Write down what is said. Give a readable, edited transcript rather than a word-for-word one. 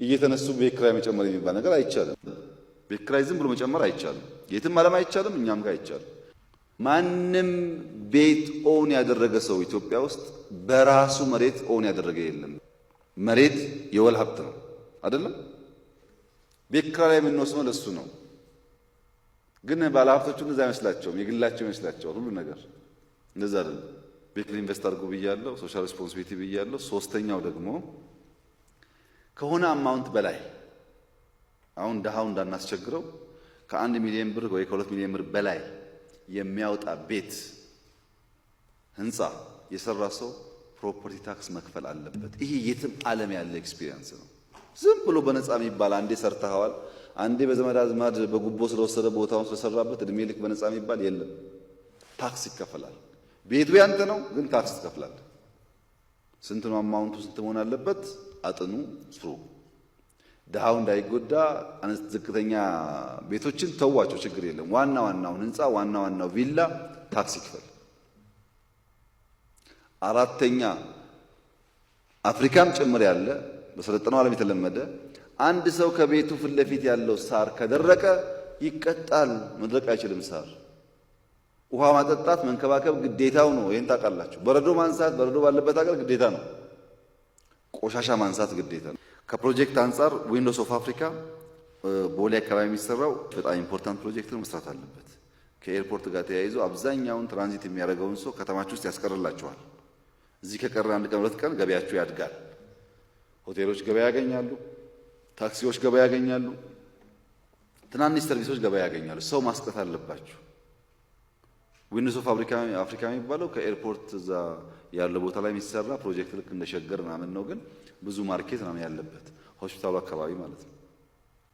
እየተነሱ ቤት ኪራይ መጨመር የሚባል ነገር አይቻልም። ቤት ኪራይ ዝም ብሎ መጨመር አይቻልም። የትም ዓለም አይቻልም፣ እኛም ጋር አይቻልም። ማንም ቤት ኦን ያደረገ ሰው ኢትዮጵያ ውስጥ በራሱ መሬት ኦን ያደረገ የለም። መሬት የወል ሀብት ነው አይደለም? ቤት ኪራይ የምንወስነው ለሱ ነው። ግን ባለሀብቶቹ እንደዛ አይመስላቸውም፣ የግላቸው ይመስላቸዋል ሁሉ ነገር። እንደዛ አይደለም። ቤት ኢንቨስት አድርጉ ብያለሁ፣ ሶሻል ሪስፖንሲቢሊቲ ብያለሁ። ሶስተኛው ደግሞ ከሆነ አማውንት በላይ አሁን ደሃው እንዳናስቸግረው ከ1 ሚሊዮን ብር ወይ ከ2 ሚሊዮን ብር በላይ የሚያወጣ ቤት ህንፃ የሰራ ሰው ፕሮፐርቲ ታክስ መክፈል አለበት። ይሄ የትም ዓለም ያለ ኤክስፒሪየንስ ነው። ዝም ብሎ በነፃ የሚባል አንዴ ሰርተዋል፣ አንዴ በዘመድ አዝማድ በጉቦ ስለወሰደ ቦታውን ስለሰራበት እድሜ ልክ በነፃ የሚባል የለም። ታክስ ይከፈላል። ቤቱ ያንተ ነው፣ ግን ታክስ ትከፍላለህ። ስንት ነው አማውንቱ? ስንት መሆን አለበት? አጥኑ፣ ስሩ። ድሃው እንዳይጎዳ ዝቅተኛ ቤቶችን ተዋቸው፣ ችግር የለም። ዋና ዋናውን ህንፃ፣ ዋና ዋናው ቪላ ታክስ ይክፈል። አራተኛ አፍሪካም ጭምር ያለ በሰለጠነው ዓለም የተለመደ አንድ ሰው ከቤቱ ፊት ለፊት ያለው ሳር ከደረቀ ይቀጣል። መድረቅ አይችልም ሳር። ውሃ ማጠጣት መንከባከብ ግዴታው ነው። ይሄን ታውቃላችሁ። በረዶ ማንሳት በረዶ ባለበት ሀገር ግዴታ ነው። ቆሻሻ ማንሳት ግዴታ ነው። ከፕሮጀክት አንጻር ዊንዶውስ ኦፍ አፍሪካ ቦሌ አካባቢ የሚሰራው በጣም ኢምፖርታንት ፕሮጀክት ነው፣ መስራት አለበት። ከኤርፖርት ጋር ተያይዞ አብዛኛውን ትራንዚት የሚያደርገውን ሰው ከተማችሁ ውስጥ ያስቀርላቸዋል። እዚህ ከቀረ 1 ቀን 2 ቀን ገበያችሁ ያድጋል። ሆቴሎች ገበያ ያገኛሉ፣ ታክሲዎች ገበያ ያገኛሉ፣ ትናንሽ ሰርቪሶች ገበያ ያገኛሉ። ሰው ማስቀት አለባችሁ። ዊንዶውስ ኦፍ አፍሪካ የሚባለው ከኤርፖርት እዛ ያለው ቦታ ላይ የሚሰራ ፕሮጀክት ልክ እንደ ሸገር ምናምን ነው፣ ግን ብዙ ማርኬት ምናምን ያለበት ሆስፒታሉ አካባቢ ማለት ነው።